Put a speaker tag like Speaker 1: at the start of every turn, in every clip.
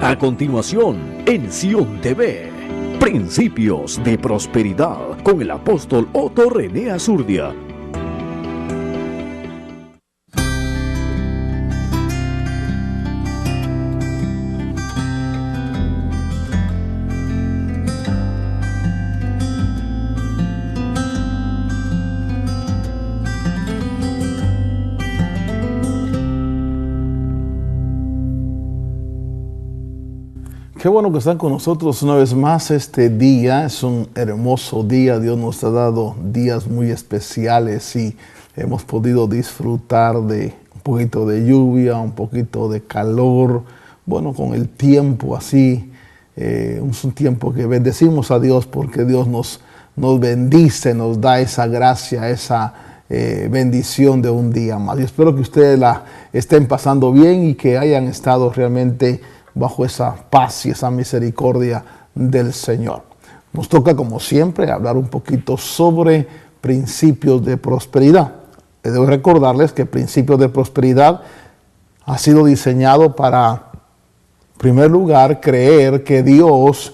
Speaker 1: A continuación, en Sion TV, Principios de Prosperidad con el apóstol Otto René Azurdia.
Speaker 2: Qué bueno que están con nosotros una vez más este día. Es un hermoso día. Dios nos ha dado días muy especiales y hemos podido disfrutar de un poquito de lluvia, un poquito de calor. Bueno, con el tiempo así, es un tiempo que bendecimos a Dios porque Dios nos bendice, nos da esa gracia, esa bendición de un día más. Y espero que ustedes la estén pasando bien y que hayan estado realmente bajo esa paz y esa misericordia del Señor. Nos toca, como siempre, hablar un poquito sobre principios de prosperidad. Debo recordarles que Principios de Prosperidad ha sido diseñado para, en primer lugar, creer que Dios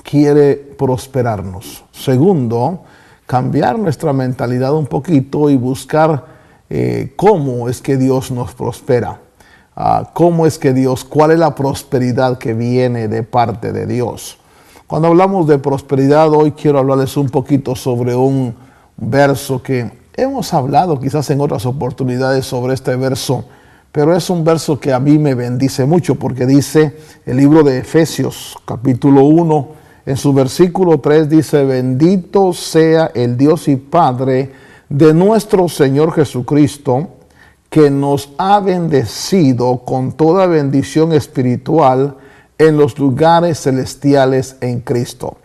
Speaker 2: quiere prosperarnos. Segundo, cambiar nuestra mentalidad un poquito y buscar cómo es que Dios nos prospera. ¿Cómo es que Dios, cuál es la prosperidad que viene de parte de Dios? Cuando hablamos de prosperidad, hoy quiero hablarles un poquito sobre un verso que hemos hablado quizás en otras oportunidades sobre este verso, pero es un verso que a mí me bendice mucho porque dice el libro de Efesios, capítulo 1, en su versículo 3 dice: bendito sea el Dios y Padre de nuestro Señor Jesucristo, que nos ha bendecido con toda bendición espiritual en los lugares celestiales en Cristo.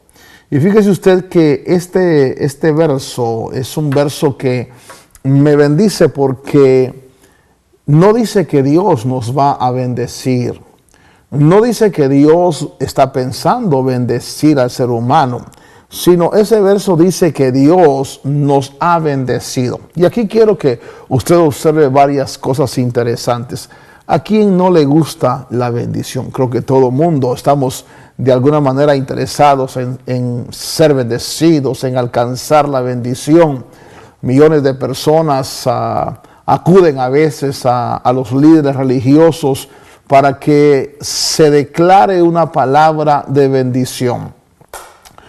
Speaker 2: Y fíjese usted que este verso es un verso que me bendice porque no dice que Dios nos va a bendecir. No dice que Dios está pensando bendecir al ser humano, sino ese verso dice que Dios nos ha bendecido. Y aquí quiero que usted observe varias cosas interesantes. ¿A quién no le gusta la bendición? Creo que todo mundo estamos de alguna manera interesados en ser bendecidos, en alcanzar la bendición. Millones de personas acuden a veces a los líderes religiosos para que se declare una palabra de bendición.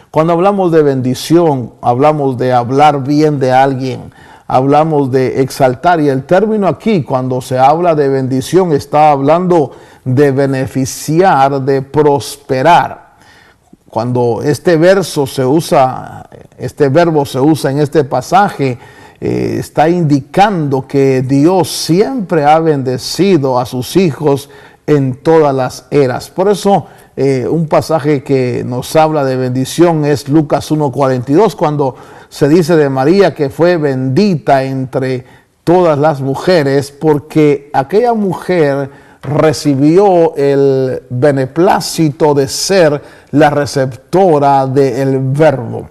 Speaker 2: Cuando hablamos de bendición, hablamos de hablar bien de alguien, hablamos de exaltar. Y el término aquí, cuando se habla de bendición, está hablando de beneficiar, de prosperar. Cuando este verso se usa, este verbo se usa en este pasaje, está indicando que Dios siempre ha bendecido a sus hijos en todas las eras. Por eso, un pasaje que nos habla de bendición es Lucas 1:42, cuando se dice de María que fue bendita entre todas las mujeres, porque aquella mujer recibió el beneplácito de ser la receptora del verbo.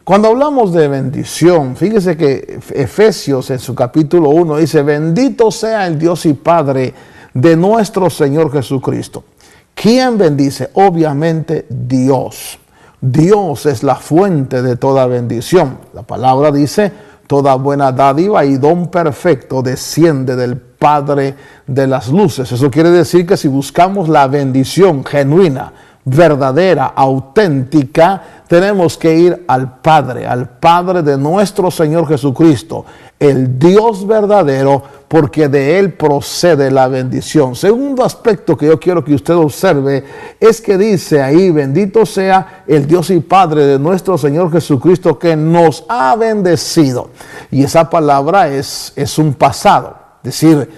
Speaker 2: Cuando hablamos de bendición, fíjese que Efesios en su capítulo 1 dice: bendito sea el Dios y Padre de nuestro Señor Jesucristo. ¿Quién bendice? Obviamente Dios. Dios es la fuente de toda bendición. La palabra dice: toda buena dádiva y don perfecto desciende del Padre de las luces. Eso quiere decir que si buscamos la bendición genuina, verdadera, auténtica, tenemos que ir al Padre de nuestro Señor Jesucristo, el Dios verdadero, porque de Él procede la bendición. Segundo aspecto que yo quiero que usted observe es que dice ahí: bendito sea el Dios y Padre de nuestro Señor Jesucristo, que nos ha bendecido. Y esa palabra es un pasado, es decir,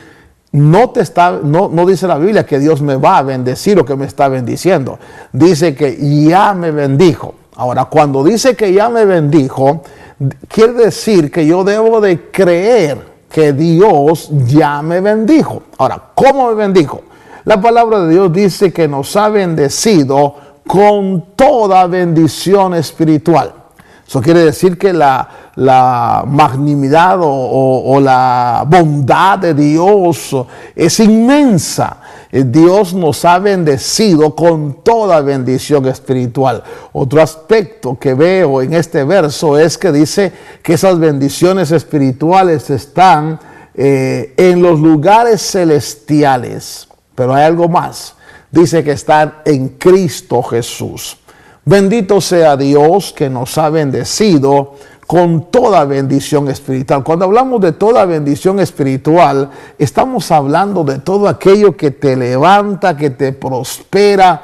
Speaker 2: no dice la Biblia que Dios me va a bendecir o que me está bendiciendo. Dice que ya me bendijo. Ahora, cuando dice que ya me bendijo, quiere decir que yo debo de creer que Dios ya me bendijo. Ahora, ¿cómo me bendijo? La palabra de Dios dice que nos ha bendecido con toda bendición espiritual. Eso quiere decir que la magnanimidad o la bondad de Dios es inmensa. Dios nos ha bendecido con toda bendición espiritual. Otro aspecto que veo en este verso es que dice que esas bendiciones espirituales están en los lugares celestiales. Pero hay algo más. Dice que están en Cristo Jesús. Bendito sea Dios que nos ha bendecido con toda bendición espiritual. Cuando hablamos de toda bendición espiritual, estamos hablando de todo aquello que te levanta, que te prospera.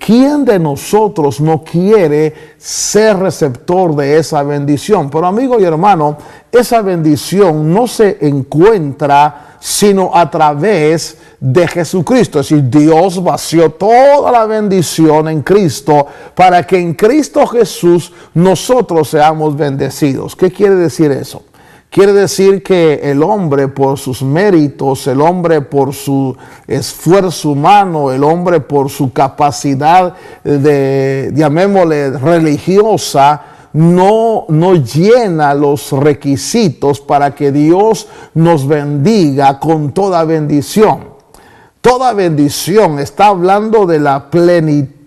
Speaker 2: ¿Quién de nosotros no quiere ser receptor de esa bendición? Pero amigo y hermano, esa bendición no se encuentra sino a través de Jesucristo. Es decir, Dios vació toda la bendición en Cristo para que en Cristo Jesús nosotros seamos bendecidos. ¿Qué quiere decir eso? Quiere decir que el hombre por sus méritos, el hombre por su esfuerzo humano, el hombre por su capacidad llamémosle religiosa, no llena los requisitos para que Dios nos bendiga con toda bendición. Toda bendición está hablando de la plenitud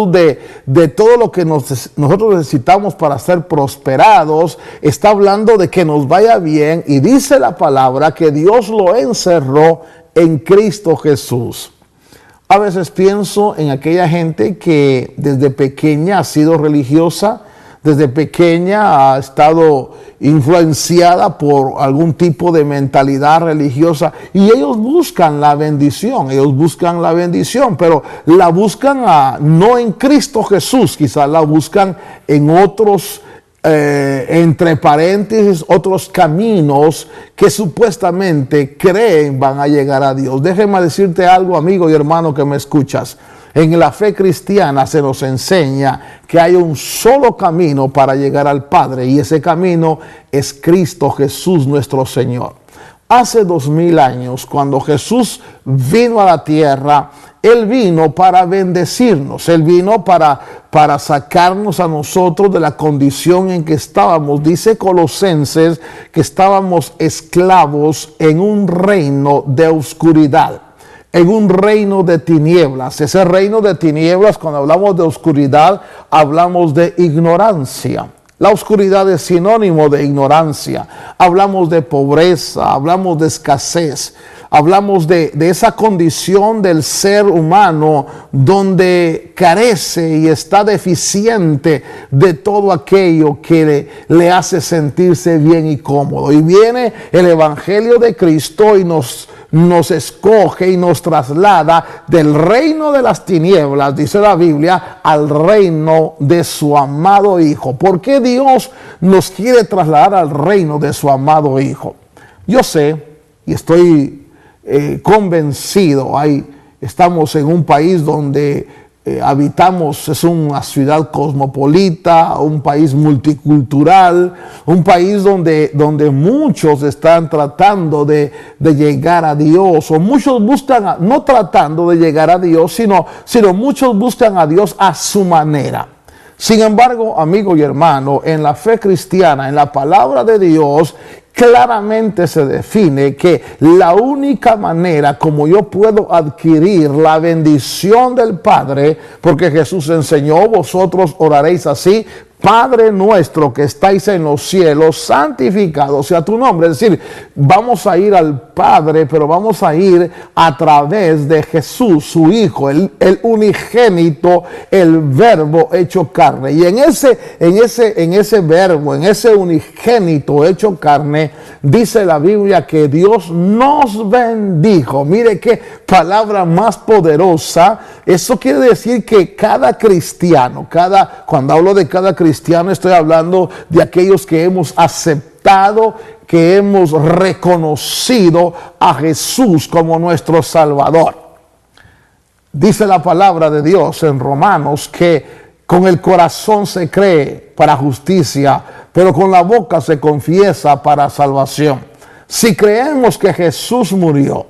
Speaker 2: de todo lo que nosotros necesitamos para ser prosperados. Está hablando de que nos vaya bien, y dice la palabra que Dios lo encerró en Cristo Jesús. A veces pienso en aquella gente que desde pequeña ha sido religiosa, desde pequeña ha estado influenciada por algún tipo de mentalidad religiosa, y ellos buscan la bendición, pero la buscan no en Cristo Jesús, quizás la buscan en otros, entre paréntesis, otros caminos que supuestamente creen van a llegar a Dios. Déjeme decirte algo, amigo y hermano que me escuchas. En la fe cristiana se nos enseña que hay un solo camino para llegar al Padre, y ese camino es Cristo Jesús nuestro Señor. Hace 2000 años, cuando Jesús vino a la tierra, Él vino para bendecirnos. Él vino para sacarnos a nosotros de la condición en que estábamos. Dice Colosenses que estábamos esclavos en un reino de oscuridad, en un reino de tinieblas. Ese reino de tinieblas, cuando hablamos de oscuridad, hablamos de ignorancia. La oscuridad es sinónimo de ignorancia. Hablamos de pobreza, hablamos de escasez, hablamos de esa condición del ser humano donde carece y está deficiente de todo aquello que le hace sentirse bien y cómodo. Y viene el Evangelio de Cristo y nos escoge y nos traslada del reino de las tinieblas, dice la Biblia, al reino de su amado Hijo. ¿Por qué Dios nos quiere trasladar al reino de su amado Hijo? Yo sé y estoy convencido, estamos en un país donde habitamos, es una ciudad cosmopolita, un país multicultural, un país donde muchos están tratando de llegar a Dios, o muchos buscan, no tratando de llegar a Dios, sino muchos buscan a Dios a su manera. Sin embargo, amigo y hermano, en la fe cristiana, en la palabra de Dios, claramente se define que la única manera como yo puedo adquirir la bendición del Padre, porque Jesús enseñó, vosotros oraréis así: Padre nuestro que estáis en los cielos, santificado sea tu nombre. Es decir, vamos a ir al Padre, pero vamos a ir a través de Jesús, su Hijo, el unigénito, el Verbo hecho carne. Y en ese Verbo, en ese unigénito hecho carne, dice la Biblia que Dios nos bendijo. Mire qué palabra más poderosa. Eso quiere decir que cada cristiano, cuando hablo de cada cristiano, estoy hablando de aquellos que hemos aceptado, que hemos reconocido a Jesús como nuestro Salvador. Dice la palabra de Dios en Romanos que con el corazón se cree para justicia, pero con la boca se confiesa para salvación. Si creemos que Jesús murió,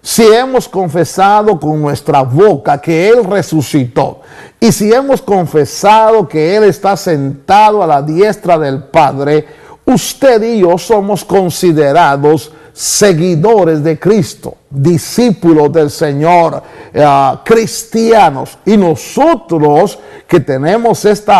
Speaker 2: si hemos confesado con nuestra boca que Él resucitó, y si hemos confesado que Él está sentado a la diestra del Padre, usted y yo somos considerados seguidores de Cristo, discípulos del Señor, cristianos. Y nosotros que tenemos este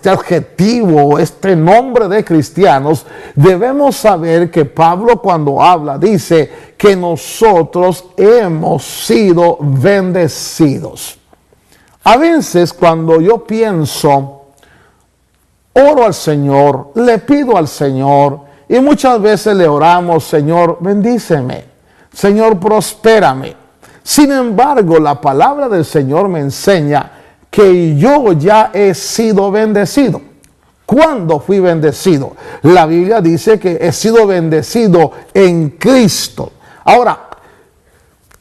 Speaker 2: adjetivo, este nombre de cristianos, debemos saber que Pablo, cuando habla, dice que nosotros hemos sido bendecidos. A veces cuando yo pienso, oro al Señor, le pido al Señor, y muchas veces le oramos: Señor, bendíceme, Señor, prospérame. Sin embargo, la palabra del Señor me enseña que yo ya he sido bendecido. ¿Cuándo fui bendecido? La Biblia dice que he sido bendecido en Cristo. Ahora,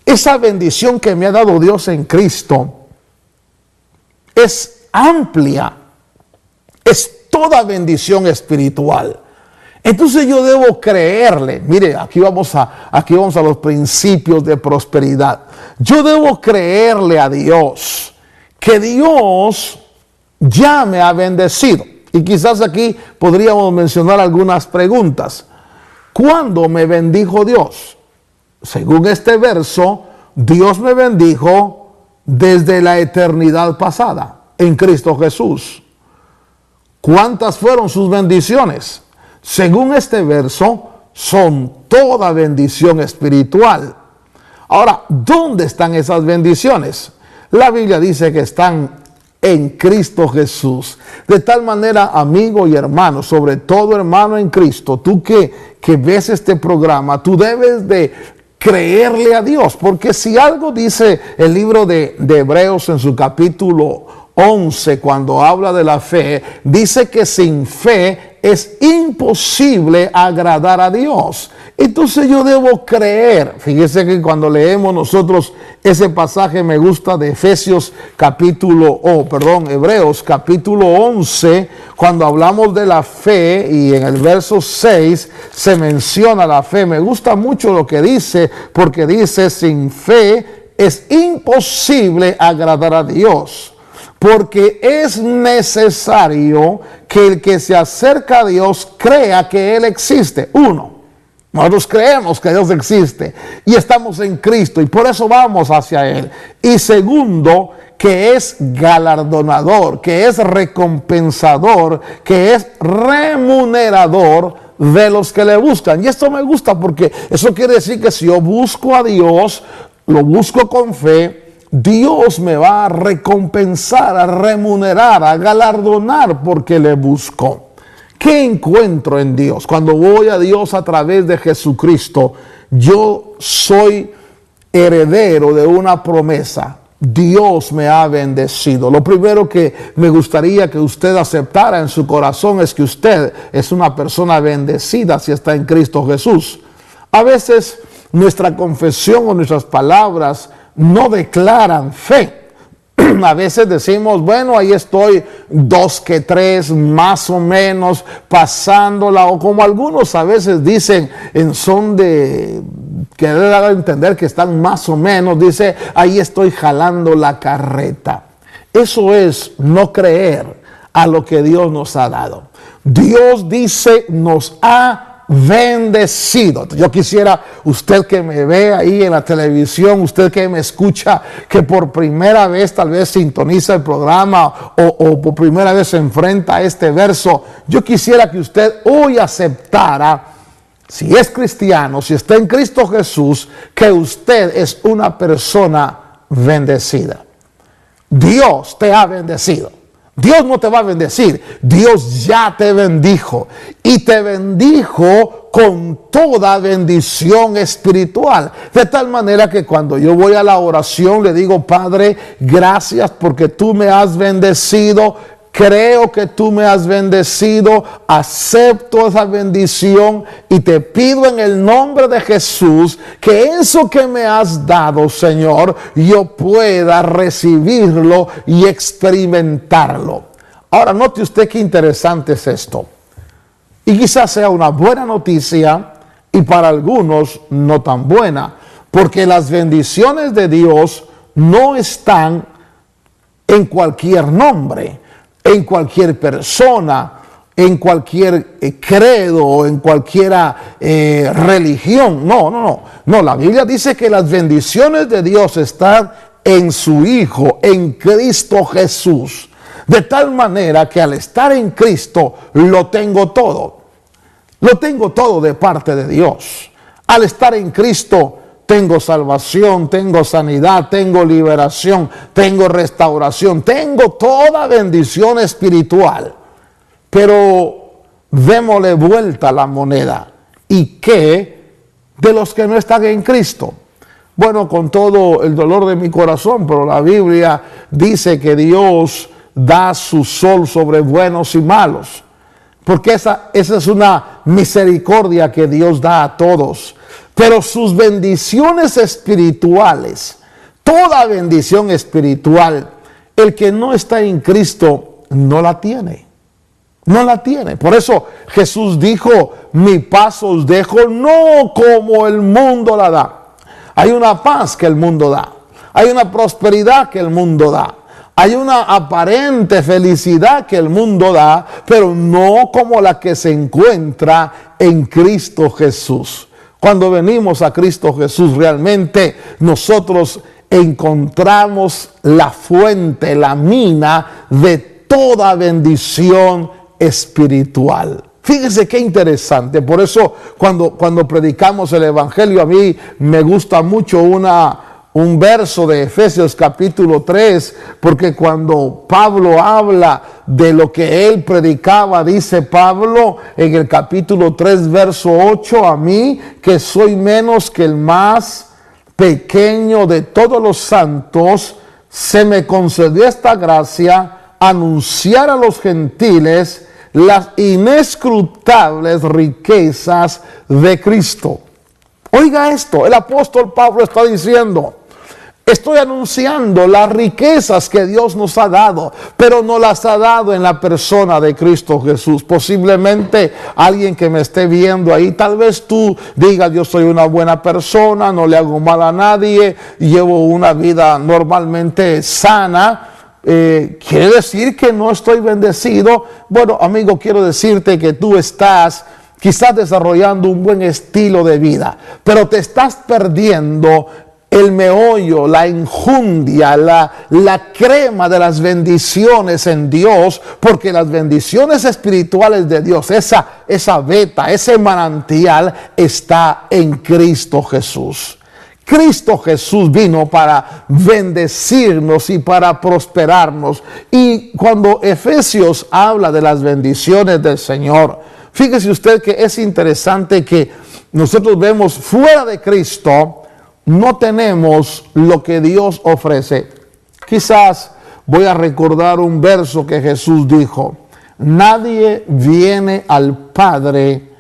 Speaker 2: esa bendición que me ha dado Dios en Cristo es amplia, es toda bendición espiritual. Entonces yo debo creerle. Mire, aquí vamos a los principios de prosperidad. Yo debo creerle a Dios que Dios ya me ha bendecido. Y quizás aquí podríamos mencionar algunas preguntas. ¿Cuándo me bendijo Dios? Según este verso, Dios me bendijo desde la eternidad pasada, en Cristo Jesús. ¿Cuántas fueron sus bendiciones? Según este verso, son toda bendición espiritual. Ahora, ¿dónde están esas bendiciones? La Biblia dice que están en Cristo Jesús. De tal manera, amigo y hermano, sobre todo hermano en Cristo, tú que ves este programa, tú debes de creerle a Dios, porque si algo dice el libro de Hebreos en su capítulo 11, cuando habla de la fe, dice que sin fe es imposible agradar a Dios. Entonces yo debo creer. Fíjese que cuando leemos nosotros ese pasaje, me gusta, de Hebreos capítulo 11, cuando hablamos de la fe, y en el verso 6 se menciona la fe. Me gusta mucho lo que dice, porque dice: sin fe es imposible agradar a Dios, porque es necesario que el que se acerca a Dios crea que Él existe. Uno, nosotros creemos que Dios existe y estamos en Cristo, y por eso vamos hacia Él. Y segundo, que es galardonador, que es recompensador, que es remunerador de los que le buscan. Y esto me gusta, porque eso quiere decir que si yo busco a Dios, lo busco con fe, Dios me va a recompensar, a remunerar, a galardonar porque le busco. ¿Qué encuentro en Dios? Cuando voy a Dios a través de Jesucristo, yo soy heredero de una promesa. Dios me ha bendecido. Lo primero que me gustaría que usted aceptara en su corazón es que usted es una persona bendecida si está en Cristo Jesús. A veces nuestra confesión o nuestras palabras no declaran fe. A veces decimos: bueno, ahí estoy 2 que 3, más o menos, pasándola. O como algunos a veces dicen, en son de querer dar a entender que están más o menos, dice: ahí estoy jalando la carreta. Eso es no creer a lo que Dios nos ha dado. Dios dice: nos ha bendecido. Yo quisiera, usted que me ve ahí en la televisión, usted que me escucha, que por primera vez tal vez sintoniza el programa o por primera vez se enfrenta a este verso, yo quisiera que usted hoy aceptara, si es cristiano, si está en Cristo Jesús, que usted es una persona bendecida. Dios te ha bendecido. Dios no te va a bendecir, Dios ya te bendijo, y te bendijo con toda bendición espiritual. De tal manera que cuando yo voy a la oración le digo: Padre, gracias porque tú me has bendecido. Creo que tú me has bendecido, acepto esa bendición y te pido en el nombre de Jesús que eso que me has dado, Señor, yo pueda recibirlo y experimentarlo. Ahora, note usted qué interesante es esto. Y quizás sea una buena noticia y y para algunos no tan buena, porque las bendiciones de Dios no están en cualquier nombre, en cualquier persona, en cualquier credo, en cualquier religión. No, la Biblia dice que las bendiciones de Dios están en su Hijo, en Cristo Jesús. De tal manera que al estar en Cristo lo tengo todo. Lo tengo todo de parte de Dios. Al estar en Cristo tengo salvación, tengo sanidad, tengo liberación, tengo restauración, tengo toda bendición espiritual. Pero démosle vuelta a la moneda. ¿Y qué de los que no están en Cristo? Bueno, con todo el dolor de mi corazón, pero la Biblia dice que Dios da su sol sobre buenos y malos. Porque esa es una misericordia que Dios da a todos. Pero sus bendiciones espirituales, toda bendición espiritual, el que no está en Cristo no la tiene. No la tiene. Por eso Jesús dijo, mi paz os dejo, no como el mundo la da. Hay una paz que el mundo da. Hay una prosperidad que el mundo da. Hay una aparente felicidad que el mundo da, pero no como la que se encuentra en Cristo Jesús. Cuando venimos a Cristo Jesús, realmente nosotros encontramos la fuente, la mina de toda bendición espiritual. Fíjese qué interesante. Por eso cuando predicamos el Evangelio, a mí me gusta mucho un verso de Efesios capítulo 3, porque cuando Pablo habla de lo que él predicaba, dice Pablo en el capítulo 3 verso 8, a mí que soy menos que el más pequeño de todos los santos, se me concedió esta gracia, anunciar a los gentiles las inescrutables riquezas de Cristo. Oiga esto, el apóstol Pablo está diciendo, estoy anunciando las riquezas que Dios nos ha dado, pero no las ha dado en la persona de Cristo Jesús. Posiblemente alguien que me esté viendo ahí, tal vez tú digas, yo soy una buena persona, no le hago mal a nadie, llevo una vida normalmente sana. ¿Quiere decir que no estoy bendecido? Bueno, amigo, quiero decirte que tú estás quizás desarrollando un buen estilo de vida, pero te estás perdiendo el meollo, la enjundia, la crema de las bendiciones en Dios, porque las bendiciones espirituales de Dios, esa veta, ese manantial está en Cristo Jesús. Cristo Jesús vino para bendecirnos y para prosperarnos. Y cuando Efesios habla de las bendiciones del Señor, fíjese usted que es interesante que nosotros vemos fuera de Cristo, no tenemos lo que Dios ofrece. Quizás voy a recordar un verso que Jesús dijo, nadie viene al Padre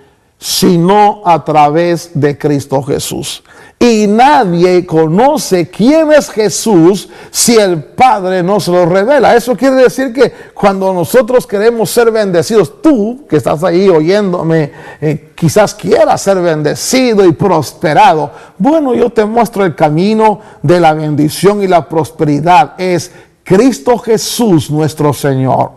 Speaker 2: sino a través de Cristo Jesús. Y nadie conoce quién es Jesús si el Padre no se lo revela. Eso quiere decir que cuando nosotros queremos ser bendecidos, tú que estás ahí oyéndome, quizás quieras ser bendecido y prosperado. Bueno, yo te muestro el camino de la bendición y la prosperidad. Es Cristo Jesús nuestro Señor.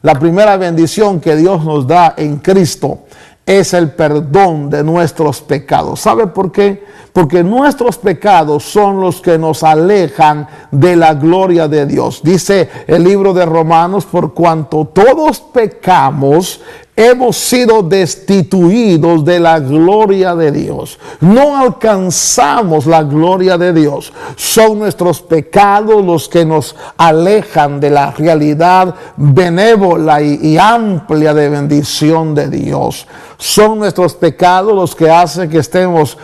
Speaker 2: La primera bendición que Dios nos da en Cristo es el perdón de nuestros pecados. ¿Sabe por qué? Porque nuestros pecados son los que nos alejan de la gloria de Dios. Dice el libro de Romanos, por cuanto todos pecamos, hemos sido destituidos de la gloria de Dios. No alcanzamos la gloria de Dios. Son nuestros pecados los que nos alejan de la realidad benévola y amplia de bendición de Dios. Son nuestros pecados los que hacen que estemos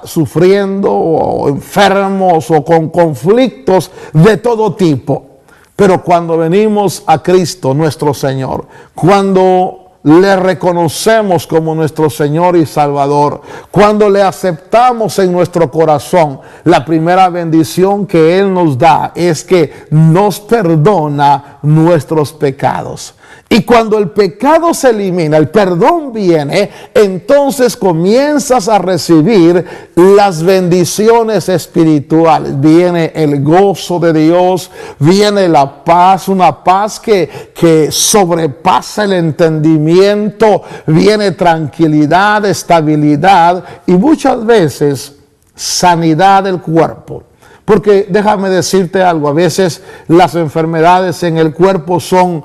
Speaker 2: sufriendo o enfermos o con conflictos de todo tipo. Pero cuando venimos a Cristo nuestro Señor, cuando le reconocemos como nuestro Señor y Salvador, cuando le aceptamos en nuestro corazón, la primera bendición que Él nos da es que nos perdona nuestros pecados. Y cuando el pecado se elimina, el perdón viene, entonces comienzas a recibir las bendiciones espirituales. Viene el gozo de Dios, viene la paz, una paz que sobrepasa el entendimiento, viene tranquilidad, estabilidad y muchas veces sanidad del cuerpo. Porque déjame decirte algo, a veces las enfermedades en el cuerpo son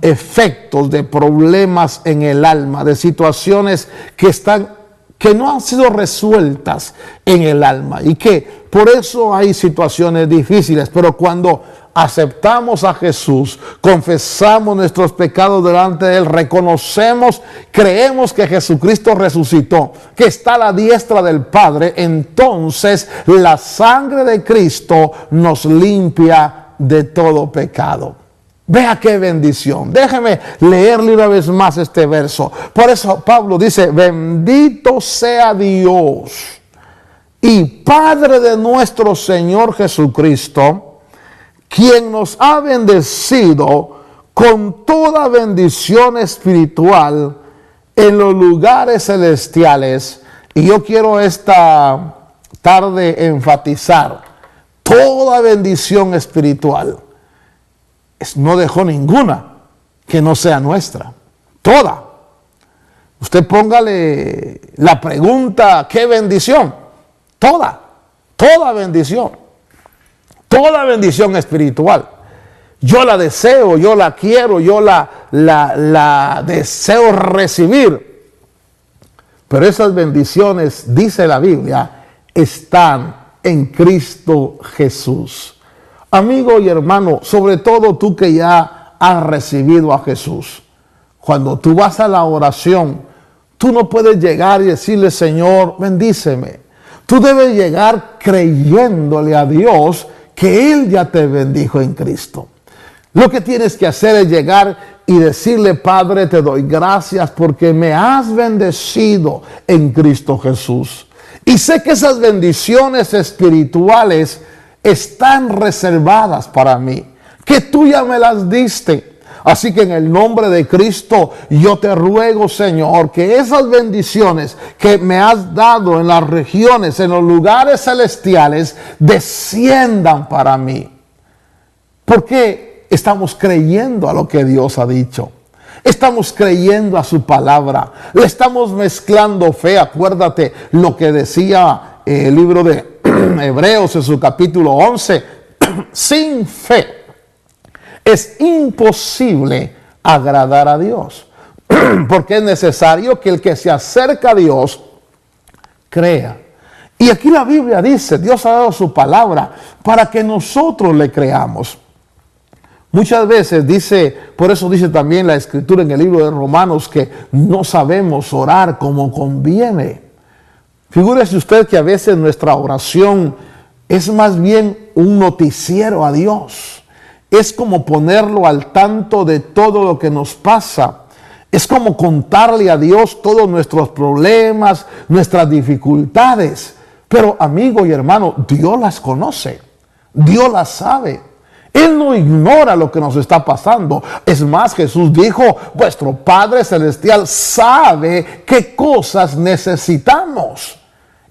Speaker 2: efectos de problemas en el alma, de situaciones que no han sido resueltas en el alma y que por eso hay situaciones difíciles. Pero cuando aceptamos a Jesús, confesamos nuestros pecados delante de Él, reconocemos, creemos que Jesucristo resucitó, que está a la diestra del Padre, entonces la sangre de Cristo nos limpia de todo pecado. Vea qué bendición. Déjeme leerle una vez más este verso. Por eso Pablo dice: bendito sea Dios y Padre de nuestro Señor Jesucristo, quien nos ha bendecido con toda bendición espiritual en los lugares celestiales. Y yo quiero esta tarde enfatizar toda bendición espiritual. No dejó ninguna que no sea nuestra. Toda. Usted póngale la pregunta: ¿qué bendición? Toda. Toda bendición. Toda bendición espiritual. Yo la deseo, yo la quiero, yo la deseo recibir. Pero esas bendiciones, dice la Biblia, están en Cristo Jesús. Amigo y hermano, sobre todo tú que ya has recibido a Jesús, cuando tú vas a la oración, tú no puedes llegar y decirle: Señor, bendíceme. Tú debes llegar creyéndole a Dios que Él ya te bendijo en Cristo. Lo que tienes que hacer es llegar y decirle: Padre, te doy gracias porque me has bendecido en Cristo Jesús. Y sé que esas bendiciones espirituales están reservadas para mí, que tú ya me las diste. Así que en el nombre de Cristo yo te ruego, Señor, que esas bendiciones que me has dado en las regiones, en los lugares celestiales, desciendan para mí. Porque estamos creyendo a lo que Dios ha dicho. Estamos creyendo a su palabra. Le estamos mezclando fe. Acuérdate lo que decía el libro de Hebreos en su capítulo 11, sin fe es imposible agradar a Dios, porque es necesario que el que se acerca a Dios crea. Y aquí la Biblia dice, Dios ha dado su palabra para que nosotros le creamos. Muchas veces dice, por eso dice también la Escritura en el libro de Romanos, que no sabemos orar como conviene. Figúrese usted que a veces nuestra oración es más bien un noticiero a Dios. Es como ponerlo al tanto de todo lo que nos pasa. Es como contarle a Dios todos nuestros problemas, nuestras dificultades. Pero amigo y hermano, Dios las conoce. Dios las sabe. Él no ignora lo que nos está pasando. Es más, Jesús dijo, vuestro Padre Celestial sabe qué cosas necesitamos.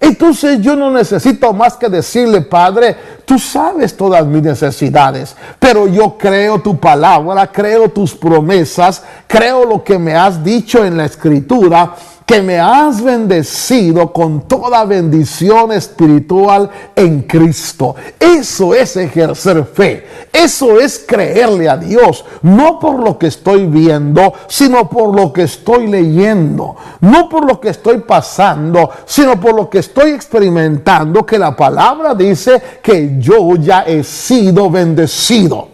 Speaker 2: Entonces yo no necesito más que decirle, Padre, tú sabes todas mis necesidades, pero yo creo tu palabra, creo tus promesas, creo lo que me has dicho en la Escritura, que me has bendecido con toda bendición espiritual en Cristo. Eso es ejercer fe. Eso es creerle a Dios, no por lo que estoy viendo, sino por lo que estoy leyendo. No por lo que estoy pasando, sino por lo que estoy experimentando, que la palabra dice que yo ya he sido bendecido.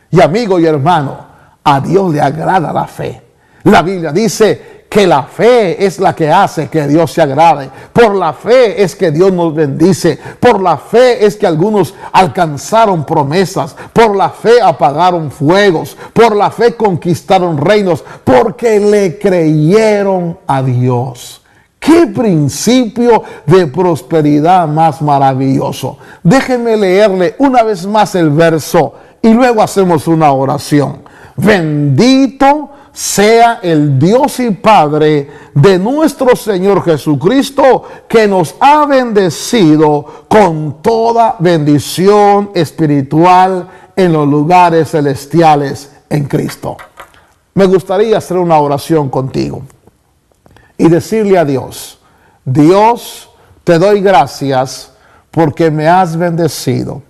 Speaker 2: Y amigo y hermano, a Dios le agrada la fe. La Biblia dice que la fe es la que hace que Dios se agrade. Por la fe es que Dios nos bendice. Por la fe es que algunos alcanzaron promesas. Por la fe apagaron fuegos. Por la fe conquistaron reinos. Porque le creyeron a Dios. ¡Qué principio de prosperidad más maravilloso! Déjenme leerle una vez más el verso y luego hacemos una oración. Bendito sea el Dios y Padre de nuestro Señor Jesucristo, que nos ha bendecido con toda bendición espiritual en los lugares celestiales en Cristo. Me gustaría hacer una oración contigo y decirle a Dios: Dios, te doy gracias porque me has bendecido.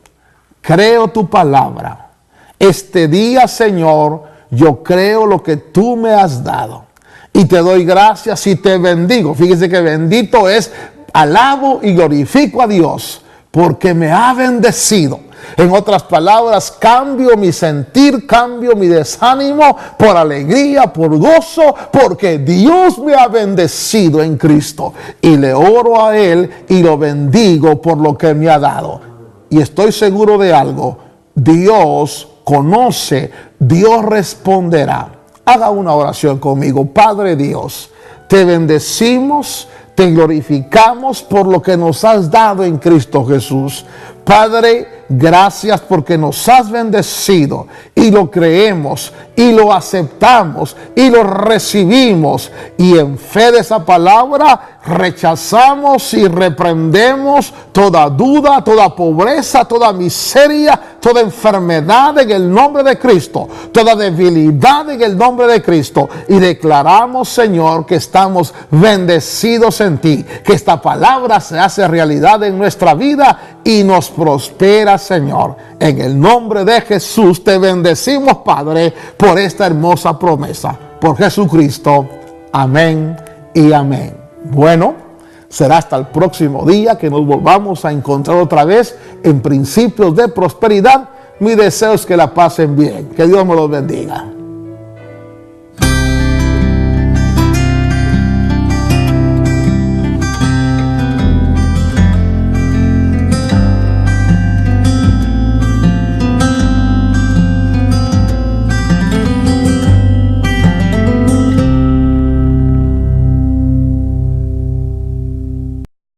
Speaker 2: Creo tu palabra. Este día, Señor, yo creo lo que tú me has dado. Y te doy gracias y te bendigo. Fíjese que bendito es, alabo y glorifico a Dios porque me ha bendecido. En otras palabras, cambio mi sentir, cambio mi desánimo por alegría, por gozo, porque Dios me ha bendecido en Cristo. Y le oro a Él y lo bendigo por lo que me ha dado. Y estoy seguro de algo: Dios conoce, Dios responderá. Haga una oración conmigo. Padre Dios, te bendecimos, te glorificamos por lo que nos has dado en Cristo Jesús. Padre, gracias porque nos has bendecido y lo creemos y lo aceptamos y lo recibimos, y en fe de esa palabra rechazamos y reprendemos toda duda, toda pobreza, toda miseria, toda enfermedad en el nombre de Cristo, toda debilidad en el nombre de Cristo, y declaramos, Señor, que estamos bendecidos en ti, que esta palabra se hace realidad en nuestra vida y nos prospera, Señor. En el nombre de Jesús te bendecimos, Padre, por esta hermosa promesa. Por Jesucristo. Amén y amén. Bueno, será hasta el próximo día que nos volvamos a encontrar otra vez en Principios de Prosperidad. Mi deseo es que la pasen bien. Que Dios me los bendiga.